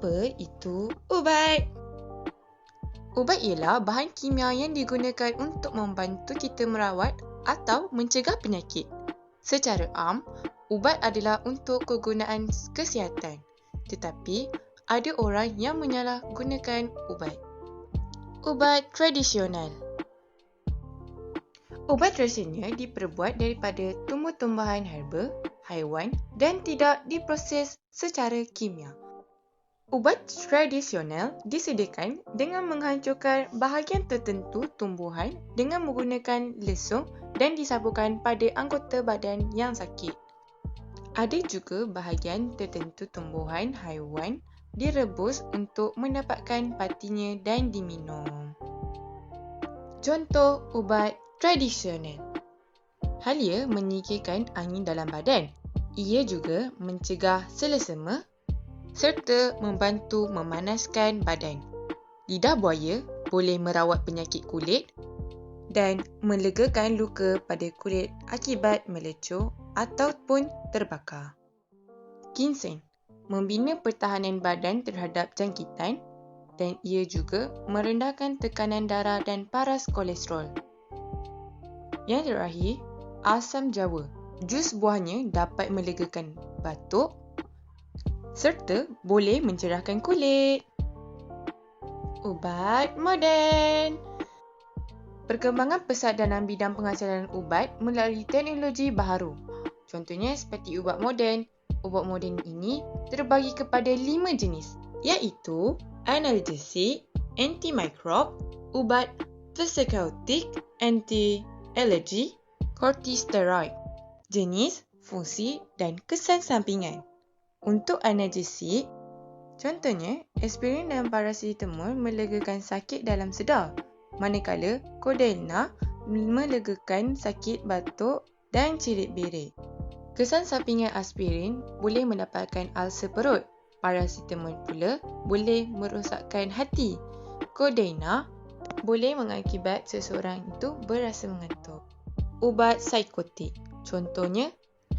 Apa itu ubat? Ubat ialah bahan kimia yang digunakan untuk membantu kita merawat atau mencegah penyakit. Secara am, ubat adalah untuk kegunaan kesihatan. Tetapi, ada orang yang menyalahgunakan ubat. Ubat tradisional. Ubat tradisional diperbuat daripada tumbuh-tumbuhan herba, haiwan dan tidak diproses secara kimia. Ubat tradisional disediakan dengan menghancurkan bahagian tertentu tumbuhan dengan menggunakan lesung dan disaburkan pada anggota badan yang sakit. Ada juga bahagian tertentu tumbuhan haiwan direbus untuk mendapatkan patinya dan diminum. Contoh ubat tradisional. Halia menyingkirkan angin dalam badan. Ia juga mencegah selesema serta membantu memanaskan badan. Lidah buaya boleh merawat penyakit kulit dan melegakan luka pada kulit akibat melecur ataupun terbakar. Ginseng membina pertahanan badan terhadap jangkitan dan ia juga merendahkan tekanan darah dan paras kolesterol. Yang terakhir, asam jawa. Jus buahnya dapat melegakan batuk serta boleh mencerahkan kulit. Ubat moden. Perkembangan pesat dalam bidang penghasilan ubat melalui teknologi baharu. Contohnya seperti ubat moden. Ubat moden ini terbagi kepada 5 jenis, iaitu analgesik, antimikrob, ubat psikotik, anti-alergi, kortikosteroid, jenis, fungsi dan kesan sampingan. Untuk analgesik, contohnya aspirin dan paracetamol melegakan sakit dalam sedar, manakala codelna melegakan sakit batuk dan cirit berik. Kesan sampingan aspirin boleh mendapatkan ulcer perut, paracetamol pula boleh merosakkan hati. Codelna boleh mengakibat seseorang itu berasa mengantuk. Ubat psikotik, contohnya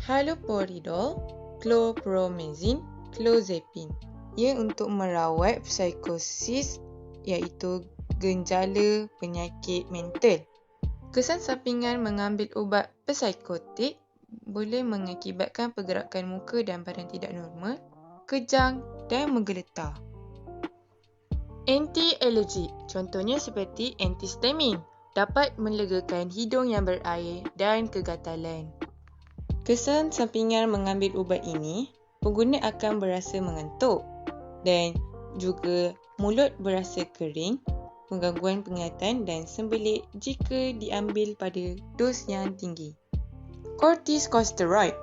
haloperidol, chlorpromazine, clozapine. Ia untuk merawat psikosis iaitu gejala penyakit mental. Kesan sampingan mengambil ubat psikotik boleh mengakibatkan pergerakan muka dan badan tidak normal, kejang dan menggeletar. Anti-alergi, contohnya seperti antihistamin, dapat melegakan hidung yang berair dan kegatalan. Kesan sampingan mengambil ubat ini, pengguna akan berasa mengantuk dan juga mulut berasa kering, gangguan penglihatan dan sembelit jika diambil pada dos yang tinggi. Kortikosteroid,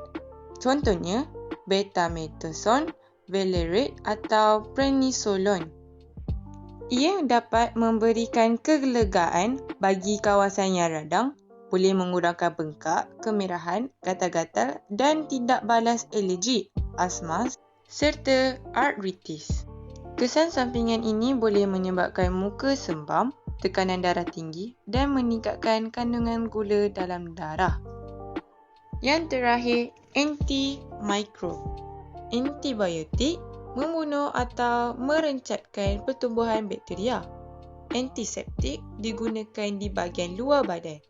contohnya betamethasone, valerate atau prednisolone. Ia dapat memberikan kelegaan bagi kawasan yang radang, boleh mengurangkan bengkak, kemerahan, gatal-gatal dan tidak balas alergi, asma serta artritis. Kesan sampingan ini boleh menyebabkan muka sembam, tekanan darah tinggi dan meningkatkan kandungan gula dalam darah. Yang terakhir, antimikrob. Antibiotik membunuh atau merencatkan pertumbuhan bakteria. Antiseptik digunakan di bahagian luar badan.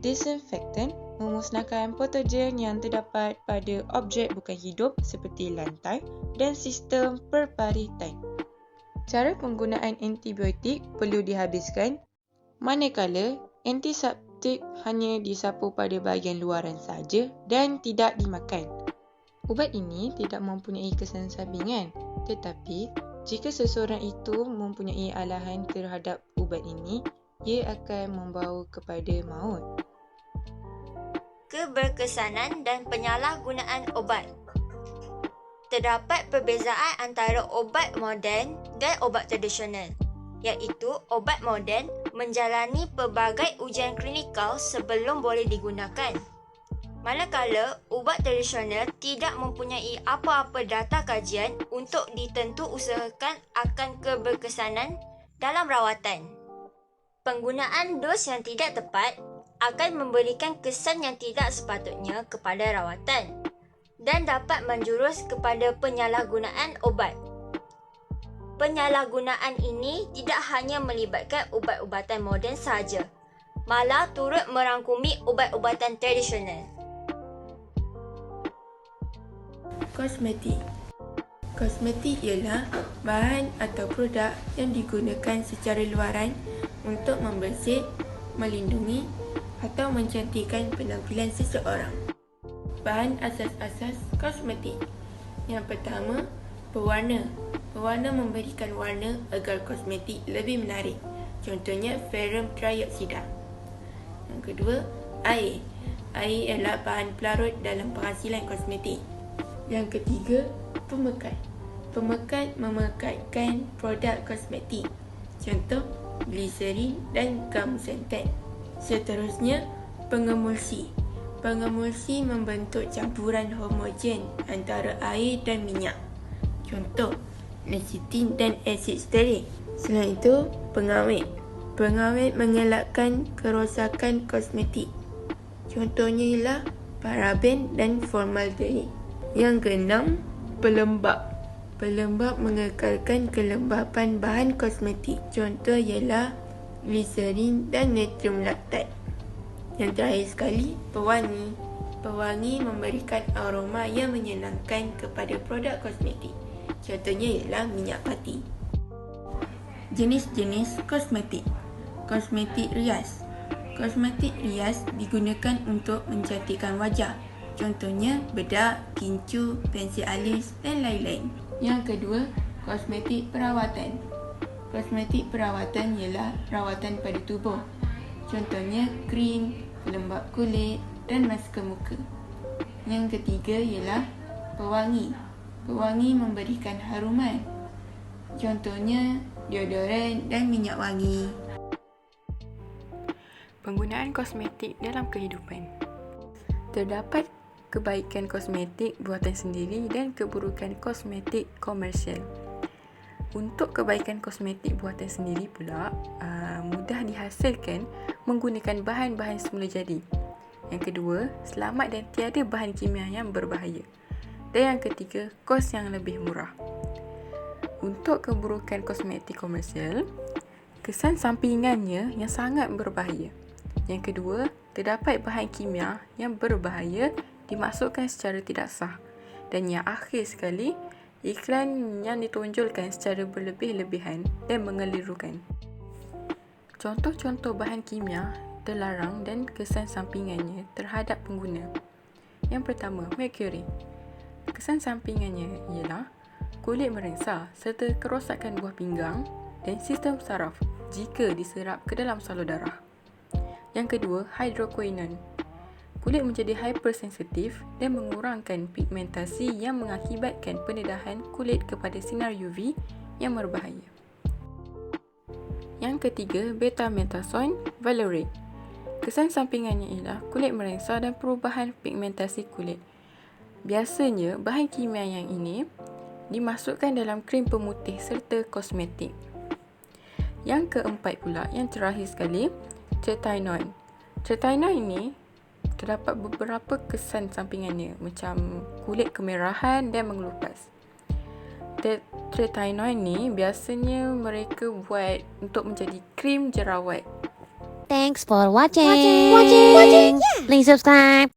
Disinfektan memusnahkan patogen yang terdapat pada objek bukan hidup seperti lantai dan sistem perparitan. Cara penggunaan antibiotik perlu dihabiskan, manakala antiseptik hanya disapu pada bahagian luaran sahaja dan tidak dimakan. Ubat ini tidak mempunyai kesan sampingan, tetapi jika seseorang itu mempunyai alahan terhadap ubat ini, ia akan membawa kepada maut. Keberkesanan dan penyalahgunaan obat. Terdapat perbezaan antara obat moden dan obat tradisional, iaitu obat moden menjalani pelbagai ujian klinikal sebelum boleh digunakan. Manakala ubat tradisional tidak mempunyai apa-apa data kajian untuk ditentu usahakan akan keberkesanan dalam rawatan. Penggunaan dos yang tidak tepat akan memberikan kesan yang tidak sepatutnya kepada rawatan dan dapat menjurus kepada penyalahgunaan obat. penyalahgunaan ini tidak hanya melibatkan ubat-ubatan moden sahaja, malah turut merangkumi ubat-ubatan tradisional. Kosmetik. Kosmetik ialah bahan atau produk yang digunakan secara luaran untuk membersih, melindungi atau mencantikkan penampilan seseorang. Bahan asas-asas kosmetik. Yang pertama, pewarna. Pewarna memberikan warna agar kosmetik lebih menarik. Contohnya ferrum trioxida. Yang kedua, air. Air ialah bahan pelarut dalam penghasilan kosmetik. Yang ketiga, pemekat. Pemekat memekatkan produk kosmetik. Contoh, gliserin dan gum scented. Seterusnya, pengemulsi. Pengemulsi membentuk campuran homogen antara air dan minyak. Contoh, lecithin dan asid stearik. Selain itu, pengawet. Pengawet mengelakkan kerosakan kosmetik. Contohnya ialah paraben dan formaldehyde. Yang keenam, pelembap. Pelembap mengekalkan kelembapan bahan kosmetik. Contoh ialah gliserin dan natrium lactate. Yang terakhir sekali, pewangi. Pewangi memberikan aroma yang menyenangkan kepada produk kosmetik. Contohnya ialah minyak pati. Jenis-jenis kosmetik. Kosmetik rias. Kosmetik rias digunakan untuk mencantikkan wajah. Contohnya bedak, kincu, pensil alis dan lain-lain. Yang kedua, kosmetik perawatan. Kosmetik perawatan ialah perawatan pada tubuh. Contohnya krim, pelembap kulit dan masker muka. Yang ketiga ialah pewangi. Pewangi memberikan haruman. Contohnya deodoran dan minyak wangi. Penggunaan kosmetik dalam kehidupan. Terdapat kebaikan kosmetik buatan sendiri dan keburukan kosmetik komersial. Untuk kebaikan kosmetik buatan sendiri pula, mudah dihasilkan menggunakan bahan-bahan semula jadi. Yang kedua, selamat dan tiada bahan kimia yang berbahaya. Dan yang ketiga, kos yang lebih murah. Untuk keburukan kosmetik komersial, kesan sampingannya yang sangat berbahaya. Yang kedua, terdapat bahan kimia yang berbahaya dimasukkan secara tidak sah. Dan yang akhir sekali, iklan yang ditonjolkan secara berlebih-lebihan dan mengelirukan. Contoh-contoh bahan kimia terlarang dan kesan sampingannya terhadap pengguna. Yang pertama, merkuri. Kesan sampingannya ialah kulit merengsah serta kerosakan buah pinggang dan sistem saraf jika diserap ke dalam salur darah. Yang kedua, hidroquinone. Kulit menjadi hypersensitif dan mengurangkan pigmentasi yang mengakibatkan pendedahan kulit kepada sinar UV yang berbahaya. Yang ketiga, betamethasone valerate. Kesan sampingannya ialah kulit merengsah dan perubahan pigmentasi kulit. Biasanya, bahan kimia yang ini dimasukkan dalam krim pemutih serta kosmetik. Yang keempat pula, yang terakhir sekali, tretinoin. Tretinoin ini terdapat beberapa kesan sampingannya macam kulit kemerahan dan mengelupas. Tretinoin ni biasanya mereka buat untuk menjadi krim jerawat. Thanks for watching. Please subscribe.